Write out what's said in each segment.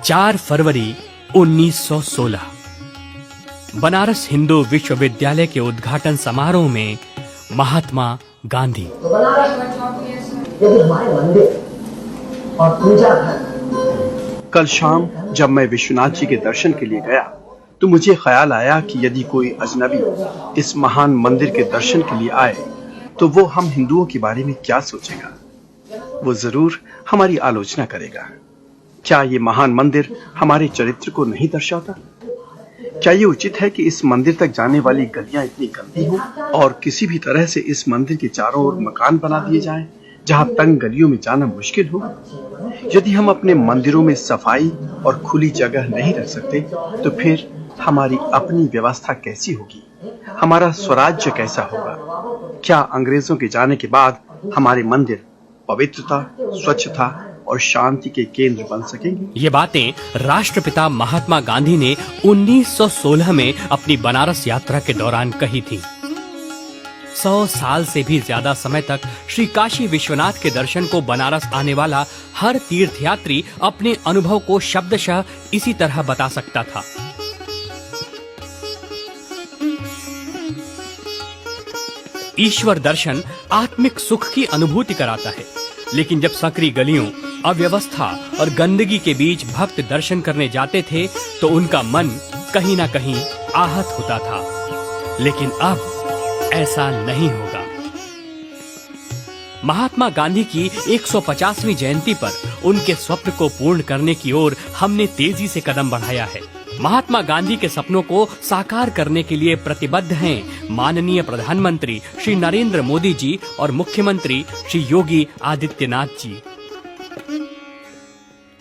4 फरवरी 1916 बनारस हिंदू विश्वविद्यालय के उद्घाटन समारोह में महात्मा गांधी। तो बनारस में यदि हमारे मंदिर और पूजा घर। कल शाम जब मैं विश्वनाथ जी के दर्शन के लिए गया तो मुझे ख्याल आया कि यदि कोई अजनबी इस महान मंदिर के दर्शन के लिए आए तो वो हम हिंदुओं के बारे में क्या सोचेगा। वो जरूर हमारी आलोचना करेगा। क्या ये महान मंदिर हमारे चरित्र को नहीं दर्शाता? क्या ये उचित है कि इस मंदिर तक जाने वाली गलियां इतनी गंदी हों और किसी भी तरह से इस मंदिर के चारों ओर मकान बना दिए जाएं, जहां तंग गलियों में जाना मुश्किल हो? यदि हम अपने मंदिरों में सफाई और खुली जगह नहीं रख सकते तो फिर हमारी अपनी व्यवस्था कैसी होगी? हमारा स्वराज्य कैसा होगा? क्या अंग्रेजों के जाने के बाद हमारे मंदिर पवित्रता, स्वच्छता और शांति के केंद्र बन सकेंगे? ये बातें राष्ट्रपिता महात्मा गांधी ने 1916 में अपनी बनारस यात्रा के दौरान कही थी। 100 साल से भी ज्यादा समय तक श्री काशी विश्वनाथ के दर्शन को बनारस आने वाला हर तीर्थयात्री अपने अनुभव को शब्दशः इसी तरह बता सकता था। ईश्वर दर्शन आत्मिक सुख की अनुभूति कराता है, लेकिन जब संकरी गलियों, अव्यवस्था और गंदगी के बीच भक्त दर्शन करने जाते थे तो उनका मन कहीं ना कहीं आहत होता था। लेकिन अब ऐसा नहीं होगा। महात्मा गांधी की 150वीं जयंती पर उनके स्वप्न को पूर्ण करने की ओर हमने तेजी से कदम बढ़ाया है। महात्मा गांधी के सपनों को साकार करने के लिए प्रतिबद्ध हैं माननीय प्रधानमंत्री श्री नरेंद्र मोदी जी और मुख्यमंत्री श्री योगी आदित्यनाथ जी।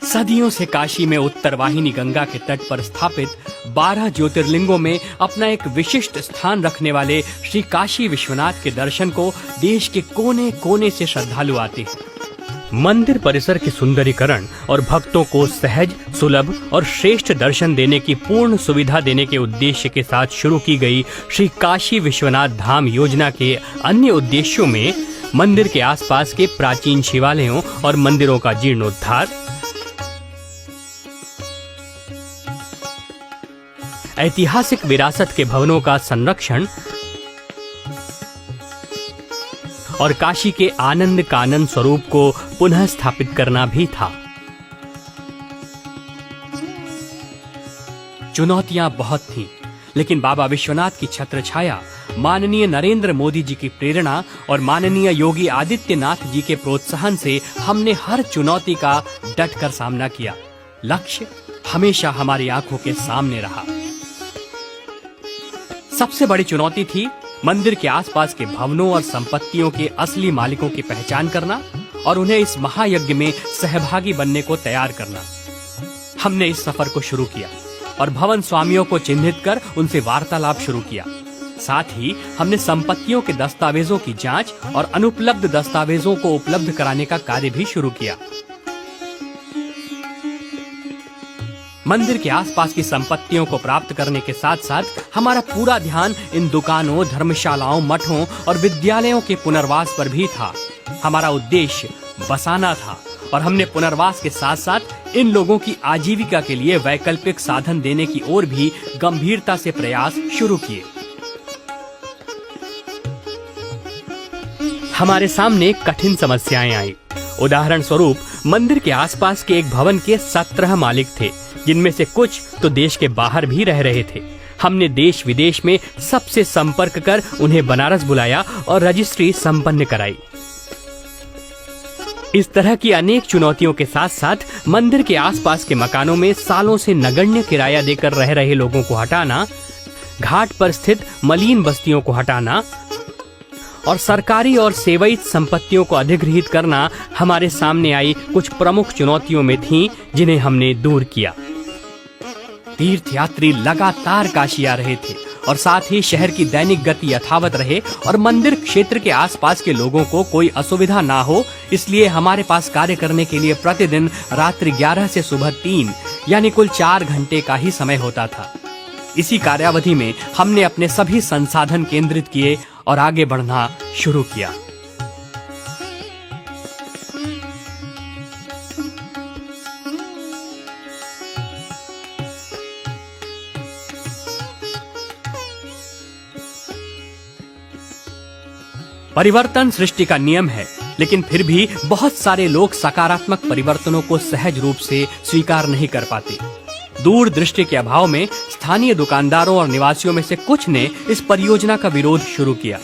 सदियों से काशी में उत्तरवाहिनी गंगा के तट पर स्थापित 12 ज्योतिर्लिंगों में अपना एक विशिष्ट स्थान रखने वाले श्री काशी विश्वनाथ के दर्शन को देश के कोने कोने से श्रद्धालु आते हैं। मंदिर परिसर के सुंदरीकरण और भक्तों को सहज, सुलभ और श्रेष्ठ दर्शन देने की पूर्ण सुविधा देने के उद्देश्य के साथ शुरू की गई श्री काशी विश्वनाथ धाम योजना के अन्य उद्देश्यों में मंदिर के आसपास के प्राचीन शिवालयों और मंदिरों का जीर्णोद्धार, ऐतिहासिक विरासत के भवनों का संरक्षण और काशी के आनंद कानन स्वरूप को पुनः स्थापित करना भी था। चुनौतियां बहुत थीं, लेकिन बाबा विश्वनाथ की छत्र छाया, माननीय नरेंद्र मोदी जी की प्रेरणा और माननीय योगी आदित्यनाथ जी के प्रोत्साहन से हमने हर चुनौती का डटकर सामना किया। लक्ष्य हमेशा हमारी आंखों के सामने रहा। सबसे बड़ी चुनौती थी मंदिर के आसपास के भवनों और संपत्तियों के असली मालिकों की पहचान करना और उन्हें इस महायज्ञ में सहभागी बनने को तैयार करना। हमने इस सफर को शुरू किया और भवन स्वामियों को चिन्हित कर उनसे वार्तालाप शुरू किया। साथ ही हमने संपत्तियों के दस्तावेजों की जांच और अनुपलब्ध दस्तावेजों को उपलब्ध कराने का कार्य भी शुरू किया। मंदिर के आसपास की संपत्तियों को प्राप्त करने के साथ साथ हमारा पूरा ध्यान इन दुकानों, धर्मशालाओं, मठों और विद्यालयों के पुनर्वास पर भी था। हमारा उद्देश्य बसाना था और हमने पुनर्वास के साथ साथ इन लोगों की आजीविका के लिए वैकल्पिक साधन देने की ओर भी गंभीरता से प्रयास शुरू किए। हमारे सामने कठिन समस्याएं आई। उदाहरण स्वरूप मंदिर के आसपास के एक भवन के 17 मालिक थे, जिनमें से कुछ तो देश के बाहर भी रह रहे थे। हमने देश विदेश में सबसे संपर्क कर उन्हें बनारस बुलाया और रजिस्ट्री संपन्न कराई। इस तरह की अनेक चुनौतियों के साथ साथ मंदिर के आसपास के मकानों में सालों से नगण्य किराया देकर रह रहे लोगों को हटाना, घाट पर स्थित मलिन बस्तियों को हटाना और सरकारी और सेवायित संपत्तियों को अधिग्रहित करना हमारे सामने आई कुछ प्रमुख चुनौतियों में थीं, जिन्हें हमने दूर किया। तीर्थयात्री लगातार काशी आ रहे थे और साथ ही शहर की दैनिक गति यथावत रहे और मंदिर क्षेत्र के आसपास के लोगों को कोई असुविधा ना हो, इसलिए हमारे पास कार्य करने के लिए प्रतिदिन रात्रि 11 से सुबह 3 यानी कुल 4 घंटे का ही समय होता था। इसी कार्यावधि में हमने अपने सभी संसाधन केंद्रित किए और आगे बढ़ना शुरू किया। परिवर्तन सृष्टि का नियम है, लेकिन फिर भी बहुत सारे लोग सकारात्मक परिवर्तनों को सहज रूप से स्वीकार नहीं कर पाते। दूरदृष्टि के अभाव में स्थानीय दुकानदारों और निवासियों में से कुछ ने इस परियोजना का विरोध शुरू किया।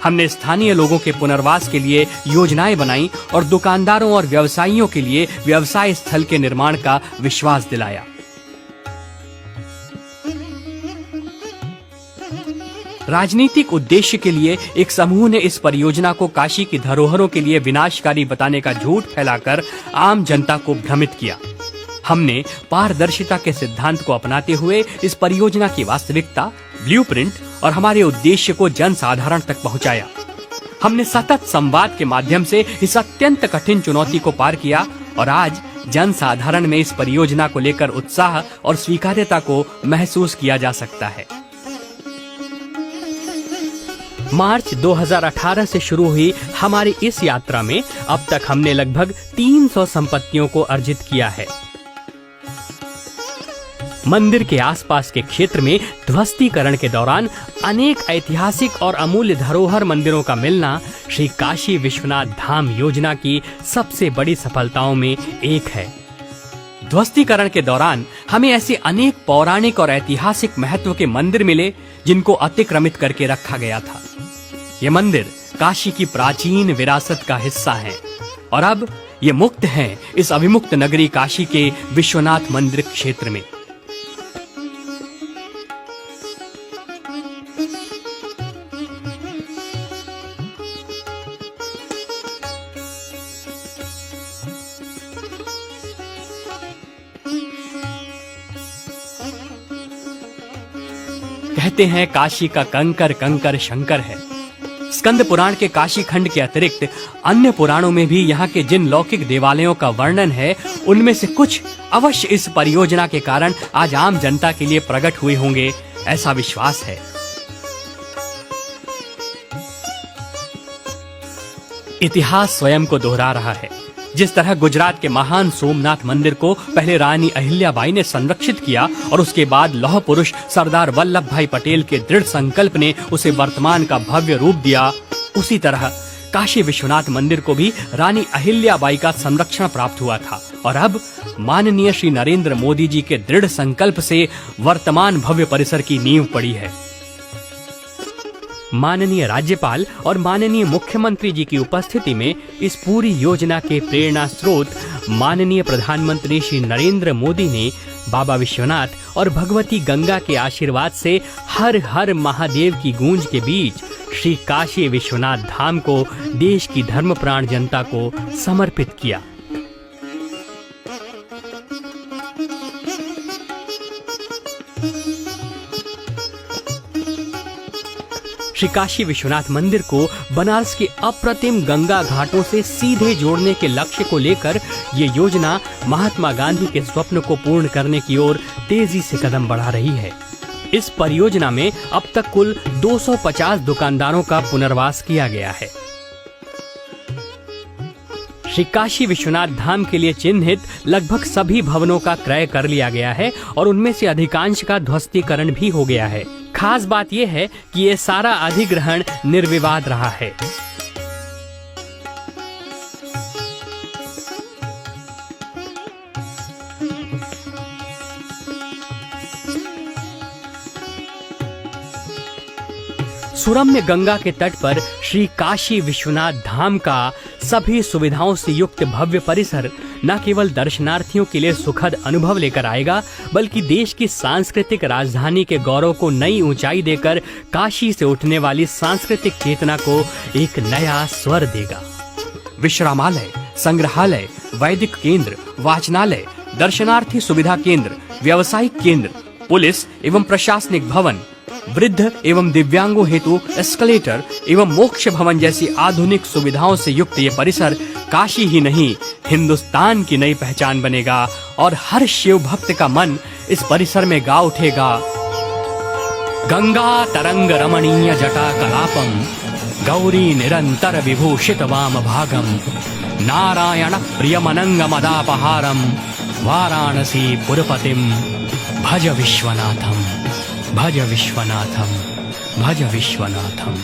हमने स्थानीय लोगों के पुनर्वास के लिए योजनाएं बनाई और दुकानदारों और व्यवसायियों के लिए व्यवसाय स्थल के निर्माण का विश्वास दिलाया। राजनीतिक उद्देश्य के लिए एक समूह ने इस परियोजना को काशी की धरोहरों के लिए विनाशकारी बताने का झूठ फैलाकर आम जनता को भ्रमित किया। हमने पारदर्शिता के सिद्धांत को अपनाते हुए इस परियोजना की वास्तविकता, ब्लूप्रिंट और हमारे उद्देश्य को जन साधारण तक पहुंचाया। हमने सतत संवाद के माध्यम से इस अत्यंत कठिन चुनौती को पार किया और आज जन साधारण में इस परियोजना को लेकर उत्साह और स्वीकार्यता को महसूस किया जा सकता है। मार्च 2018 से शुरू हुई हमारी इस यात्रा में अब तक हमने लगभग 300 संपत्तियों को अर्जित किया है। मंदिर के आसपास के क्षेत्र में ध्वस्तीकरण के दौरान अनेक ऐतिहासिक और अमूल्य धरोहर मंदिरों का मिलना श्री काशी विश्वनाथ धाम योजना की सबसे बड़ी सफलताओं में एक है। ध्वस्तीकरण के दौरान हमें ऐसे अनेक पौराणिक और ऐतिहासिक महत्व के मंदिर मिले जिनको अतिक्रमित करके रखा गया था। ये मंदिर काशी की प्राचीन विरासत का हिस्सा हैं और अब ये मुक्त हैं इस अविमुक्त नगरी काशी के विश्वनाथ मंदिर क्षेत्र में। कहते हैं काशी का कंकर कंकर शंकर है। स्कंद पुराण के काशी खंड के अतिरिक्त अन्य पुराणों में भी यहाँ के जिन लौकिक देवालयों का वर्णन है, उनमें से कुछ अवश्य इस परियोजना के कारण आज आम जनता के लिए प्रकट हुए होंगे, ऐसा विश्वास है। इतिहास स्वयं को दोहरा रहा है। जिस तरह गुजरात के महान सोमनाथ मंदिर को पहले रानी अहिल्याबाई ने संरक्षित किया और उसके बाद लौह पुरुष सरदार वल्लभ भाई पटेल के दृढ़ संकल्प ने उसे वर्तमान का भव्य रूप दिया, उसी तरह काशी विश्वनाथ मंदिर को भी रानी अहिल्याबाई का संरक्षण प्राप्त हुआ था और अब माननीय श्री नरेंद्र मोदी जी के दृढ़ संकल्प से वर्तमान भव्य परिसर की नींव पड़ी है। माननीय राज्यपाल और माननीय मुख्यमंत्री जी की उपस्थिति में इस पूरी योजना के प्रेरणा स्रोत माननीय प्रधानमंत्री श्री नरेंद्र मोदी ने बाबा विश्वनाथ और भगवती गंगा के आशीर्वाद से हर हर महादेव की गूंज के बीच श्री काशी विश्वनाथ धाम को देश की धर्मप्राण जनता को समर्पित किया। श्री काशी विश्वनाथ मंदिर को बनारस के अप्रतिम गंगा घाटों से सीधे जोड़ने के लक्ष्य को लेकर ये योजना महात्मा गांधी के स्वप्न को पूर्ण करने की ओर तेजी से कदम बढ़ा रही है। इस परियोजना में अब तक कुल 250 दुकानदारों का पुनर्वास किया गया है। श्री काशी विश्वनाथ धाम के लिए चिन्हित लगभग सभी भवनों का क्रय कर लिया गया है और उनमें से अधिकांश का ध्वस्तीकरण भी हो गया है। खास बात यह है कि ये सारा अधिग्रहण निर्विवाद रहा है। सुरम्य गंगा के तट पर श्री काशी विश्वनाथ धाम का सभी सुविधाओं से युक्त भव्य परिसर न केवल दर्शनार्थियों के लिए सुखद अनुभव लेकर आएगा, बल्कि देश की सांस्कृतिक राजधानी के गौरव को नई ऊंचाई देकर काशी से उठने वाली सांस्कृतिक चेतना को एक नया स्वर देगा। विश्रामालय, संग्रहालय, वैदिक केंद्र, वाचनालय, दर्शनार्थी सुविधा केंद्र, व्यावसायिक केंद्र, पुलिस एवं प्रशासनिक भवन, वृद्ध एवं दिव्यांगों हेतु एस्केलेटर एवं मोक्ष भवन जैसी आधुनिक सुविधाओं से युक्त ये परिसर काशी ही नहीं, हिंदुस्तान की नई पहचान बनेगा और हर शिव भक्त का मन इस परिसर में गा उठेगा। गंगा तरंग रमणीय जटा कलापम, गौरी निरंतर विभूषित वाम भागम, नारायण प्रियमनंग मदापहारम, वाराणसी पुरपतिम भज विश्वनाथम, भज विश्वनाथम, भज विश्वनाथम।